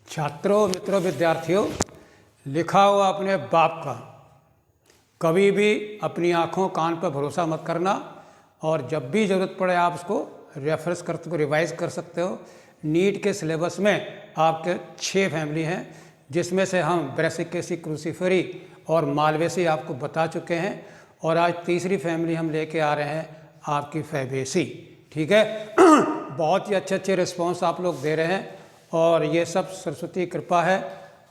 छात्रों, मित्रों, विद्यार्थियों, लिखा हुआ अपने बाप का कभी भी अपनी आँखों कान पर भरोसा मत करना और जब भी ज़रूरत पड़े आप उसको रेफरेंस कर सकते हो, रिवाइज़ कर सकते हो। नीट के सिलेबस में आपके 6 फैमिली हैं, जिसमें से हम ब्रैसिकेसी, क्रूसीफेरी और मालवेसी आपको बता चुके हैं और आज तीसरी फैमिली हम लेके आ रहे हैं आपकी फैबेसी। ठीक है। बहुत ही अच्छे अच्छे रिस्पॉन्स आप लोग दे रहे हैं और ये सब सरस्वती कृपा है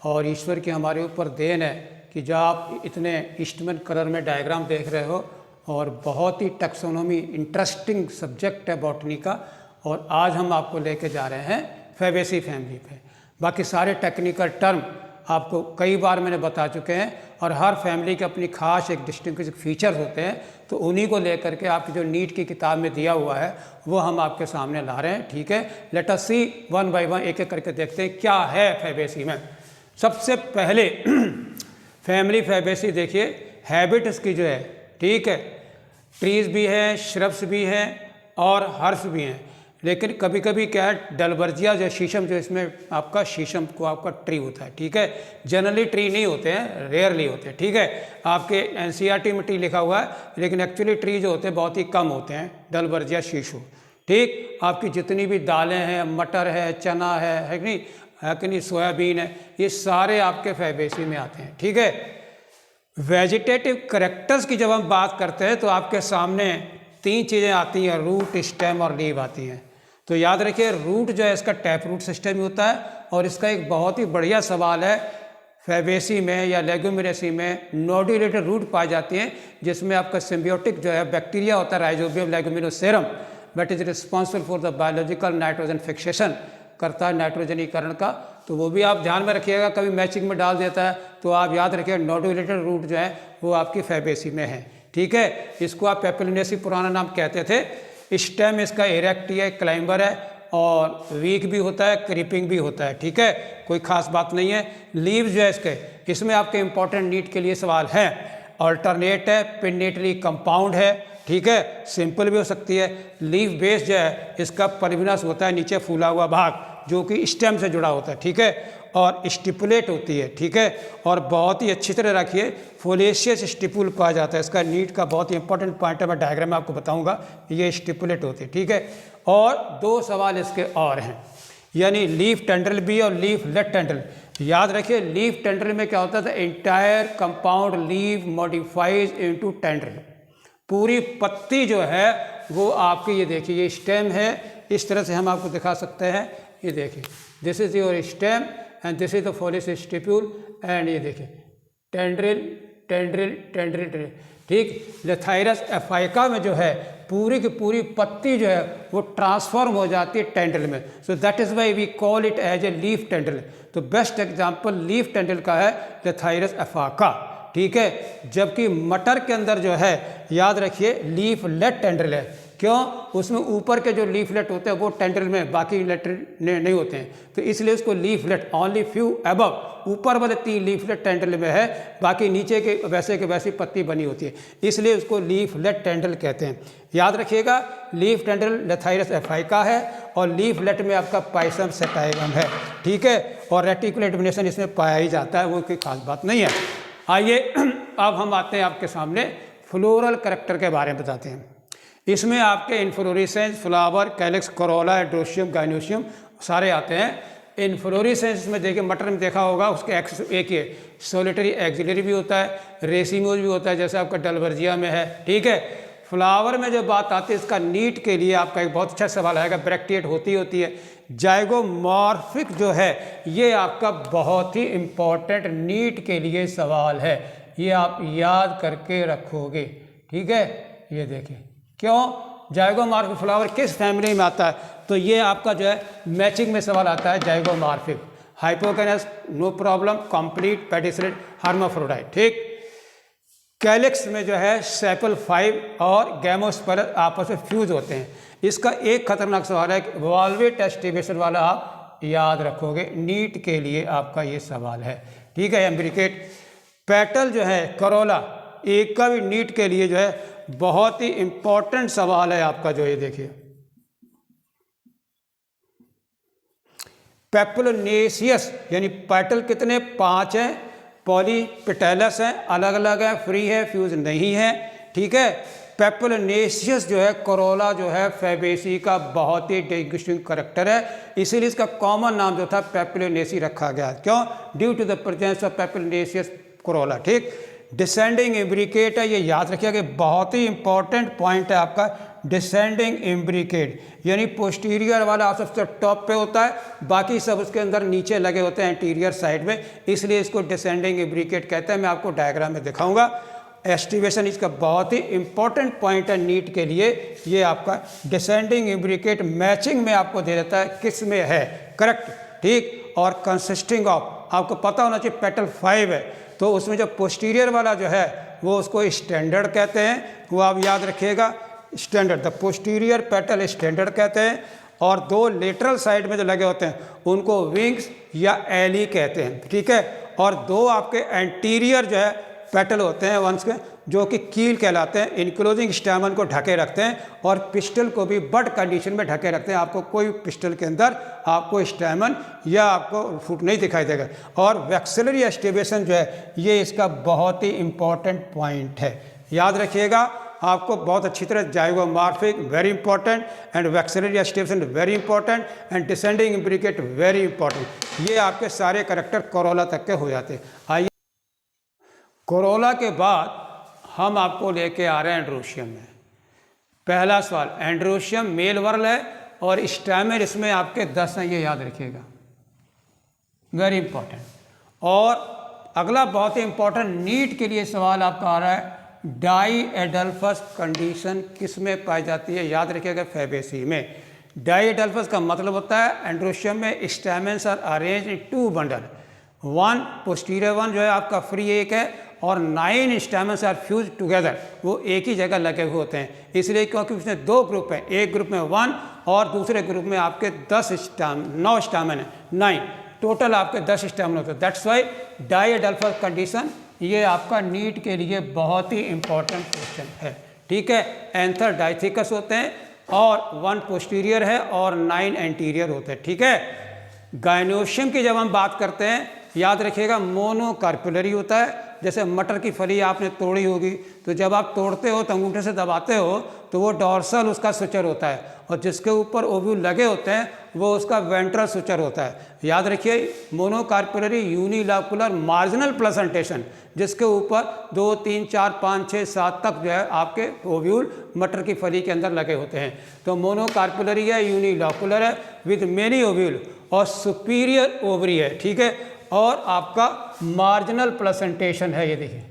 और ईश्वर की हमारे ऊपर देन है कि जो आप इतने ईस्टमन कलर में डायग्राम देख रहे हो और बहुत ही टैक्सोनॉमी इंटरेस्टिंग सब्जेक्ट है बॉटनी का। और आज हम आपको लेके जा रहे हैं फैबेसी फैमिली पे। बाकी सारे टेक्निकल टर्म आपको कई बार मैंने बता चुके हैं और हर फैमिली के अपनी खास एक डिस्टिंग्विश फीचर्स होते हैं, तो उन्हीं को लेकर के आपकी जो नीट की किताब में दिया हुआ है वो हम आपके सामने ला रहे हैं। ठीक है, let us see one by one, एक एक करके देखते हैं क्या है फैबेसी में। सबसे पहले फैमिली फैबेसी देखिए, हैबिट इसकी जो है, ठीक है, ट्रीज भी हैं, श्रब्स भी हैं और हर्ब्स भी हैं। लेकिन कभी कभी क्या है, डलबर्जिया जो शीशम, जो इसमें आपका शीशम को आपका ट्री होता है। ठीक है, जनरली ट्री नहीं होते हैं, रेयरली होते हैं। ठीक है, आपके एनसीईआरटी में ट्री लिखा हुआ है लेकिन एक्चुअली ट्री जो होते हैं बहुत ही कम होते हैं, डलबर्जिया शीशो। ठीक, आपकी जितनी भी दालें हैं, मटर है, चना है कि नहीं, सोयाबीन है, ये सारे आपके फैबेसी में आते हैं। ठीक है, वेजिटेटिव करेक्टर्स की जब हम बात करते हैं तो आपके सामने 3 चीज़ें आती हैं, रूट, स्टेम और लीव आती हैं। तो याद रखिए, रूट जो है इसका टैप रूट सिस्टम ही होता है और इसका एक बहुत ही बढ़िया सवाल है, फैबेसी में या लेग्यूमिनेसी में नोड्यूलेटेड रूट पाई जाती हैं, जिसमें आपका सिम्बियोटिक जो है बैक्टीरिया होता है, rhizobium leguminosarum, that is responsible for the biological nitrogen fixation, करता है नाइट्रोजनीकरण का। तो वो भी आप ध्यान में रखिएगा, कभी मैचिंग में डाल देता है तो आप याद रखिए नोड्यूलेटेड रूट जो है वो आपकी फैबेसी में है। ठीक है, इसको आप पेपिलिनेसी पुराना नाम कहते थे। स्टेम इसका इरेक्ट है, क्लाइंबर है और वीक भी होता है, क्रीपिंग भी होता है। ठीक है, कोई खास बात नहीं है। लीव जो है इसमें आपके इंपॉर्टेंट नीट के लिए सवाल है, अल्टरनेट है, पिन्नेटली कंपाउंड है। ठीक है, सिंपल भी हो सकती है। लीव बेस जो है इसका परविनस होता है, नीचे फूला हुआ भाग जो कि स्टेम से जुड़ा होता है। ठीक है, और स्टिपुलेट होती है। ठीक है, और बहुत ही अच्छी तरह रखिए, फोलेशियस स्टिपुल कहा जाता है, इसका नीट का बहुत ही इंपॉर्टेंट पॉइंट है, मैं डायग्राम में आपको बताऊंगा, ये स्टिपुलेट होती है। ठीक है, और 2 सवाल इसके और हैं, यानी लीफ टेंड्रिल भी और लीफ लेट टेंड्रिल। याद रखिए, लीफ टेंड्रिल में क्या होता था, entire compound leaf modifies into tendril, पूरी पत्ती जो है वो आपकी, ये देखिए ये स्टेम है, इस तरह से हम आपको दिखा सकते हैं। ये देखिए, this is your stem and this is the foliose stipule and ये देखिए टेंड्रिल टेंड्रिल टेंड्रिल टेंड्रिल। ठीक, लेथाइरस एफाइका में जो है पूरी की पूरी पत्ती जो है वो ट्रांसफॉर्म हो जाती है टेंड्रिल में। So that is why we call it as a leaf tendril. तो बेस्ट एग्जांपल लीफ टेंड्रिल का है लेथाइरस एफाका। ठीक है, जबकि मटर के अंदर जो है याद रखिए लीफ लेट टेंड्रिल है। क्यों? उसमें ऊपर के जो लीफलेट होते हैं वो टेंड्रिल में, बाकी लेट नहीं होते हैं, तो इसलिए उसको लीफलेट, ओनली फ्यू अबव, ऊपर वाले 3 लीफलेट टेंड्रिल में है, बाकी नीचे के वैसे के वैसी पत्ती बनी होती है, इसलिए उसको लीफलेट टेंड्रिल कहते हैं। याद रखिएगा, लीफ टेंड्रिल लेथाइरस एफाइका है और लीफलेट में आपका पाइसम सेटाइवम है। ठीक है, और रेटिकुलर डोमिनेशन इसमें पाया ही जाता है, वो कोई खास बात नहीं है। आइए अब हम आते हैं आपके सामने फ्लोरल कैरेक्टर के बारे में बताते हैं। इसमें आपके inflorescence, flower, calyx, corolla, androecium, gynoecium सारे आते हैं। इन्फ्लोरेसेंस में देखिए, मटर में देखा होगा, उसके एक्स एक ही सोलिटरी एक्सिलरी भी होता है, रेसिमोज भी होता है, जैसे आपका डलवर्जिया में है। ठीक है, फ्लावर में जो बात आती है, इसका नीट के लिए आपका एक बहुत अच्छा सवाल आएगा, ब्रैक्टिएट होती है। जाइगोमॉर्फिक जो है ये आपका बहुत ही इम्पोर्टेंट नीट के लिए सवाल है, ये आप याद करके रखोगे। ठीक है, ये देखिए, क्यों जाइगोमॉर्फिक फ्लावर किस फैमिली में आता है, तो ये आपका जो है मैचिंग में सवाल आता है, zygomorphic, hypogynous no problem, complete pedicellate, hermaphrodite. ठीक, कैलिक्स में जो है सेपल 5 और गैमोस्पर्म आपस में फ्यूज होते हैं। इसका एक खतरनाक सवाल है, वॉल्वेट टेस्टिवेशन वाला आप याद रखोगे, नीट के लिए आपका ये सवाल है। ठीक है, एम्ब्रिकेट पेटल जो है करोला, एक का भी नीट के लिए जो है बहुत ही इंपॉर्टेंट सवाल है आपका, जो ये देखिए पेपलोनेशियस यानी पेटल कितने 5 हैं, पॉलीपेटलस हैं, अलग अलग है, फ्री है, फ्यूज नहीं है, ठीक है। पेपलोनेशियस जो है कोरोला जो है फैबेसी का बहुत ही डिस्टिंग्विशिंग करैक्टर है, इसीलिए इसका कॉमन नाम जो था पेपलोनेसी रखा गया। क्यों? Due to the presence of papilionaceous corolla, ठीक। डिसेंडिंग इम्ब्रिकेट है, ये याद रखिएगा, बहुत ही इंपॉर्टेंट पॉइंट है आपका। डिसेंडिंग इम्ब्रिकेट यानी पोस्टीरियर वाला सबसे टॉप पे होता है, बाकी सब उसके अंदर नीचे लगे होते हैं एंटीरियर साइड में, इसलिए इसको डिसेंडिंग इम्ब्रिकेट कहते हैं। मैं आपको डायग्राम में दिखाऊंगा। एस्टिवेशन इसका बहुत ही इंपॉर्टेंट पॉइंट है नीट के लिए। ये आपका डिसेंडिंग इम्ब्रिकेट मैचिंग में आपको दे देता है किस में है, करेक्ट, ठीक। और कंसिस्टिंग ऑफ, आपको पता होना चाहिए पेटल 5 है, तो उसमें जो पोस्टीरियर वाला जो है वो उसको स्टैंडर्ड कहते हैं, वो आप याद रखिएगा, standard, the posterior petal standard कहते हैं। और 2 लेटरल साइड में जो लगे होते हैं उनको विंग्स या एली कहते हैं, ठीक है। और 2 आपके एंटीरियर जो है पेटल होते हैं वंस के, जो कि कील कहलाते हैं, इनक्लोजिंग स्टैमन को ढके रखते हैं और पिस्टल को भी बड कंडीशन में ढके रखते हैं। आपको कोई पिस्टल के अंदर आपको स्टैमन या आपको फुट नहीं दिखाई देगा। और वैक्सिलरी एस्टिवेशन जो है ये इसका बहुत ही इंपॉर्टेंट पॉइंट है, याद रखिएगा। आपको बहुत अच्छी तरह zygomorphic very important and vexillary aestivation very important and descending imbricate very important, ये आपके सारे करैक्टर कोरोला तक के हो जाते हैं। आइए कोरोला के बाद हम आपको लेके आ रहे हैं एंड्रोशियम में। पहला सवाल, एंड्रोशियम मेल वर्ल है और स्टैमेर इसमें आपके 10 हैं, ये याद रखिएगा, वेरी इंपॉर्टेंट। और अगला बहुत ही इंपॉर्टेंट नीट के लिए सवाल आपका आ रहा है, डाई एडल्फस कंडीशन किस में पाई जाती है, याद रखिएगा फैबेसी में। डाई एडल्फस का मतलब होता है एंड्रोशियम में stamens are arrange in 2 bundle, 1 posterior 1 जो है आपका फ्री एक है और 9 स्टैमेन्स आर फ्यूज टुगेदर, वो एक ही जगह लगे हुए होते हैं। इसलिए क्योंकि उसमें 2 ग्रुप हैं, एक ग्रुप में 1 और दूसरे ग्रुप में आपके 9 स्टैमेन है, 9 टोटल आपके 10 स्टैमेन होते हैं। That's why diadelphous condition ये आपका नीट के लिए बहुत ही इंपॉर्टेंट क्वेश्चन है, ठीक है। एंथर डाइथिकस होते हैं और 1 पोस्टीरियर है और 9 एंटीरियर होते हैं, ठीक है। गायनोशियम की जब हम बात करते हैं याद रखिएगा मोनोकार्पुलरी होता है। जैसे मटर की फली आपने तोड़ी होगी, तो जब आप तोड़ते हो तो अंगूठे से दबाते हो तो वो डॉर्सल उसका सुचर होता है, और जिसके ऊपर ओव्यूल लगे होते हैं वो उसका वेंट्रल सुचर होता है। याद रखिए मोनोकार्पुलरी यूनिलॉकुलर मार्जिनल प्लेसेंटेशन, जिसके ऊपर 2, 3, 4, 5, 6, 7 तक जो है आपके ओव्यूल मटर की फली के अंदर लगे होते हैं। तो मोनोकार्पुलरी है, यूनिलॉकुलर है विद मेनी ओव्यूल और सुपीरियर ओवरी है, ठीक है। और आपका मार्जिनल प्लेसेंटेशन है, ये देखिए,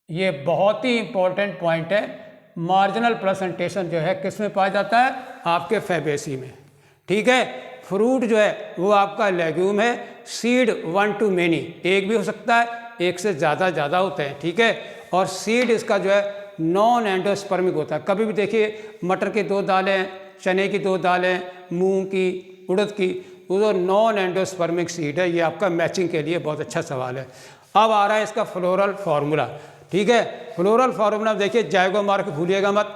ये बहुत ही इंपॉर्टेंट पॉइंट है। मार्जिनल प्लेसेंटेशन जो है किस में पाया जाता है, आपके फैबेसी में, ठीक है। फ्रूट जो है वो आपका लेग्यूम है, सीड 1 to many, एक भी हो सकता है, एक से ज़्यादा होते हैं, ठीक है। और सीड इसका जो है नॉन एंडोस्पर्मिक होता है। कभी भी देखिए मटर की 2 दालें, चने की 2 दालें, मूंग की, उड़द की, वो नॉन एंडोस्पर्मिक सीड है। ये आपका मैचिंग के लिए बहुत अच्छा सवाल है। अब आ रहा है इसका फ्लोरल फार्मूला, ठीक है। फ्लोरल फार्मूला देखिए, जाइगोमॉर्फ भूलिएगा मत,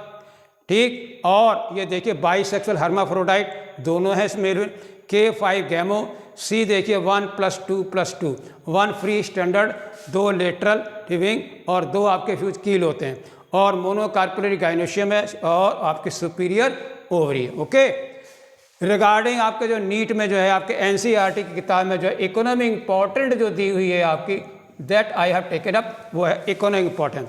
ठीक। और ये देखिए बाइसेक्सुअल हर्माफ्रोडाइट दोनों हैं इसमें, K5 गैमो, C देखिए 1 + 2 + 2, 1 फ्री स्टैंडर्ड, 2 लेटरल विंग और 2 आपके फ्यूज कील होते हैं। और मोनोकार्पुलरी गाइनोशियम है और आपके सुपीरियर ओवरी, ओके। रिगार्डिंग आपके जो नीट में जो है आपके NCERT की किताब में जो है इकोनॉमी इंपॉर्टेंट जो दी हुई है आपकी, that I have taken up, वो है इकोनॉमी इंपॉर्टेंट।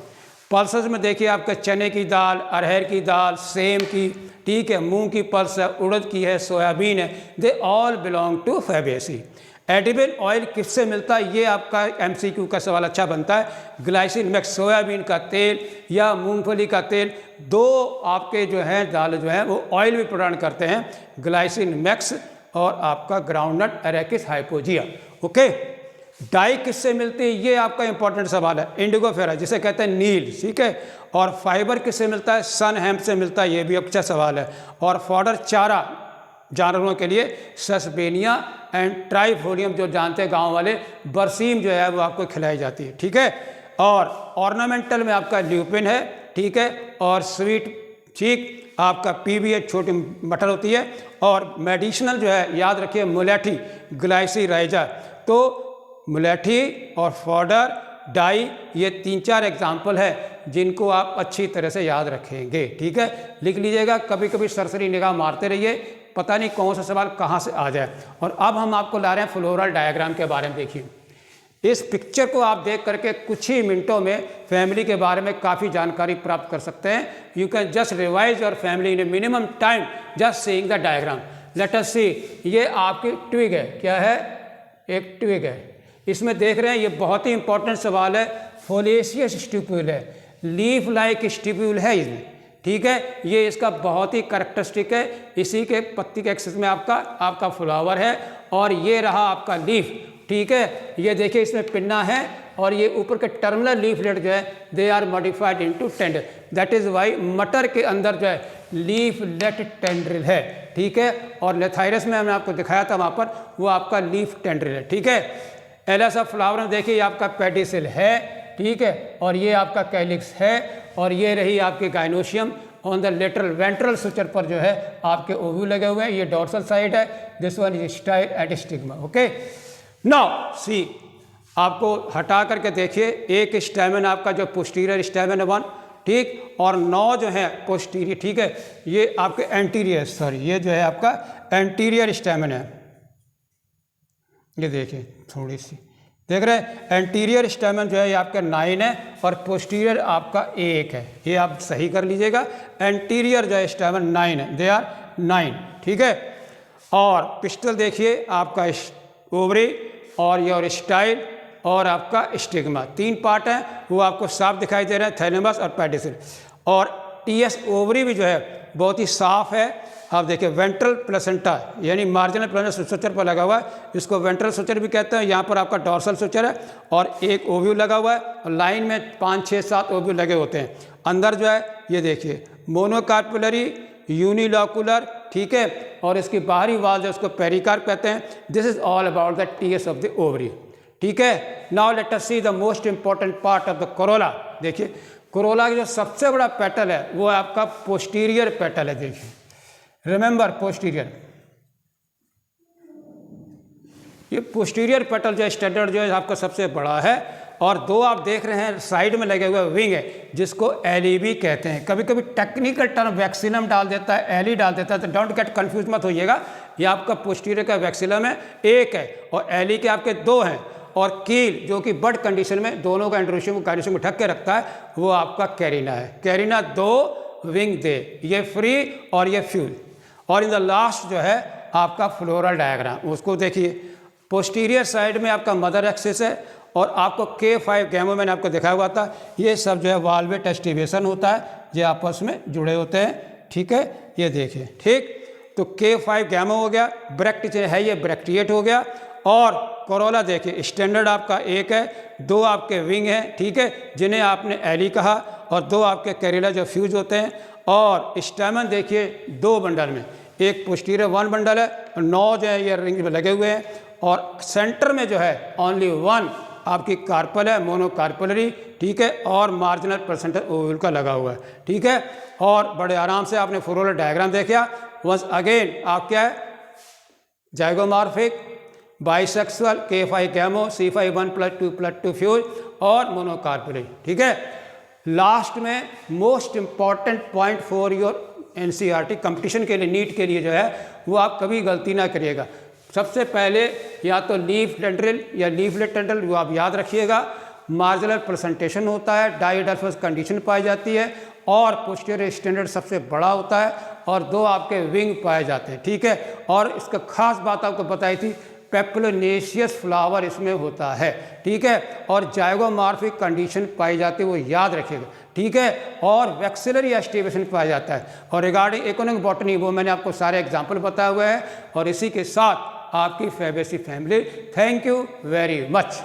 पल्सेस में देखिए आपके चने की दाल, अरहर की दाल, सेम की, ठीक है, मूंग की पल्स है, उड़द की है, सोयाबीन है, they all belong to Fabaceae. Edible oil किससे मिलता है, ये आपका MCQ का सवाल अच्छा बनता है। ग्लाइसिन मैक्स, सोयाबीन का तेल या मूंगफली का तेल, 2 आपके जो हैं दाल जो हैं वो ऑयल भी प्रदान करते हैं, ग्लाइसिन मैक्स और आपका ग्राउंडनट अरेकिस हाइपोजिया, ओके। डाई किससे मिलती है, ये आपका इंपॉर्टेंट सवाल है। इंडिगोफेरा जिसे कहते हैं नील, ठीक है। और फाइबर किससे मिलता है, सन हेम्प से मिलता है, ये भी अच्छा सवाल है। और फॉडर चारा जानवरों के लिए सस्पेनिया एंड ट्राइफोलियम जो जानते हैं गांव वाले, बरसीम जो है वो आपको खिलाई जाती है, ठीक है। और ऑर्नामेंटल में आपका ल्यूपिन है, ठीक है। और स्वीट चीक आपका PBH छोटी मटर होती है, और मेडिसिनल जो है याद रखिए मुलेठी, ग्लाइसिराइजा। तो मुलेठी और फॉडर, डाई, ये 3-4 एग्जाम्पल है जिनको आप अच्छी तरह से याद रखेंगे। ठीक है, लिख लीजिएगा, कभी कभी सरसरी निगाह मारते रहिए, पता नहीं कौन सा सवाल कहाँ से आ जाए। और अब हम आपको ला रहे हैं फ्लोरल डायग्राम के बारे में। देखिए, इस पिक्चर को आप देख करके कुछ ही मिनटों में फैमिली के बारे में काफ़ी जानकारी प्राप्त कर सकते हैं। You can just revise your family in a minimum time just seeing the diagram. Let us see, ये आपकी ट्विग है, क्या है, एक ट्विग है। इसमें देख रहे हैं, ये बहुत ही इंपॉर्टेंट सवाल है, फोलिएशियस स्टिप्यूल है, लीफ लाइक स्टिप्यूल है इसमें। ठीक है, ये इसका बहुत ही कैरेक्टरिस्टिक है। इसी के पत्ती के एक्सिस में आपका फ्लावर है, और ये रहा आपका लीफ। ठीक है, ये देखिए इसमें पिन्ना है, और ये ऊपर के टर्मिनल लीफलेट जो है they are modified into tender. That is why मटर के अंदर जो है लीफलेट टेंड्रिल है। ठीक है, और लेथाइरस में हमने आपको दिखाया था, वहाँ पर वो आपका लीफ टेंड्रिल है। ठीक है, एलस ऑफ फ्लावर में देखिए ये आपका पेडिसिल है। ठीक है, और ये आपका कैलिक्स है, और ये रही आपकी gynoecium. On the lateral ventral suture पर जो है आपके ओव्यूल लगे हुए हैं, ये डोर्सल साइड है, this one is style at stigma. Okay, now see, आपको हटा करके देखिए, एक स्टैमेन आपका जो पोस्टीरियर स्टैमेन है 1, ठीक, और 9 जो है पोस्टीरियर। ठीक है, ये आपके एंटीरियर, सॉरी, ये जो है आपका एंटीरियर स्टैमेन है। ये देखिए थोड़ी सी देख रहे हैं, एंटीरियर स्टैमेन जो है ये आपका 9 है, और पोस्टीरियर आपका 1 है। ये आप सही कर लीजिएगा, एंटीरियर जो है स्टैमेन 9 है, दे आर 9। ठीक है, और पिस्टल देखिए आपका ओवरी, और ये और स्टाइल, और आपका स्टिग्मा, 3 पार्ट हैं, वो आपको साफ दिखाई दे रहे हैं, थैलेमस और पेडिसिल। और TS ओवरी भी जो है बहुत ही साफ है। आप देखिए वेंट्रल प्लेसेंटा यानी मार्जिनल प्लेनस सुचर पर लगा हुआ है, इसको वेंट्रल सुचर भी कहते हैं। यहाँ पर आपका डॉर्सल सुचर है, और एक ओव्यूल लगा हुआ है, और लाइन में 5, 6, 7 ओव्यूल लगे होते हैं। अंदर जो है ये देखिए मोनोकार्पुलरी, यूनिलॉकुलर। ठीक है, और इसकी बाहरी वाल जो उसको पेरिकार्प कहते हैं। This is all about the TS of the ovary. ठीक है, now let us see the most important part of the Corolla. देखिए कोरोला का जो सबसे बड़ा पेटल है वो आपका पोस्टीरियर पेटल है। देखिए, रिमेंबर पोस्टीरियर, ये पोस्टीरियर पेटल जो है स्टैंडर्ड जो है आपका सबसे बड़ा है। और 2 आप देख रहे हैं साइड में लगे हुए विंग है, जिसको LEB कहते हैं। कभी कभी टेक्निकल टर्म वैक्सीलम डाल देता है, LE डाल देता है, तो डोंट गेट कंफ्यूज मत होइएगा। ये आपका पोस्टीरियर का वैक्सीलम है, 1 है, और LE के आपके 2 हैं। और कील जो कि बड कंडीशन में दोनों का एंड्रोशियम को काइनोशियम को ढक के रखता है, वो आपका कैरिना है। कैरिना 2 विंग दे, ये फ्री और ये फ्यूज। और इन द लास्ट जो है आपका फ्लोरल डायग्राम, उसको देखिए। पोस्टीरियर साइड में आपका मदर एक्सिस है, और आपको K5 गैमो मैंने आपको दिखाया हुआ था, ये सब जो है वाल्वेट एस्टिवेशन होता है, ये आपस में जुड़े होते हैं। ठीक है, ये देखिए। ठीक, तो K5 गैमो हो गया, ब्रेक्ट जो है ये ब्रेक्टिएट हो गया। और कोरोला देखिए स्टैंडर्ड आपका 1 है, 2 आपके विंग हैं। ठीक है, जिन्हें आपने LE कहा, और 2 आपके कैरिला जो फ्यूज होते हैं। और स्टैमेन देखिए 2 बंडल में, एक पोस्टीरियर 1 बंडल है, और 9 जो है ये रिंग में लगे हुए हैं। और सेंटर में जो है ओनली 1 आपकी कार्पल है, मोनोकार्पलरी। ठीक है, और मार्जिनल प्लेसेंटा ओव्यूल का लगा हुआ है। ठीक है, और बड़े आराम से आपने फ्लोरल डायग्राम देखा। वंस अगेन आप क्या है, zygomorphic, bisexual, K5 गैमो, C5 1+2+2 fuse, और मोनोकार्पलरी। ठीक है, लास्ट में most important point for your NCERT competition के लिए, नीट के लिए जो है, वो आप कभी गलती ना करिएगा। सबसे पहले या तो लीफ टेंड्रिल या लीफलेट टेंड्रिल, वो आप याद रखिएगा। मार्जिनल प्रेजेंटेशन होता है, डाइडल्फस कंडीशन पाई जाती है, और पोस्टीरियर स्टैंडर्ड सबसे बड़ा होता है, और 2 आपके विंग पाए जाते हैं। ठीक है, और इसका खास बात आपको बताई थी, पेप्लोनेशियस फ्लावर इसमें होता है। ठीक है, और जाइगोमॉर्फिक कंडीशन पाई जाती है, वो याद रखिएगा। ठीक है, और वैक्सिलरी एस्टिवेशन पाया जाता है। और रिगार्डिंग इकोनॉमिक बॉटनी वो मैंने आपको सारे एग्जाम्पल बताए हुए हैं। और इसी के साथ आपकी Fabaceae family, thank you very much.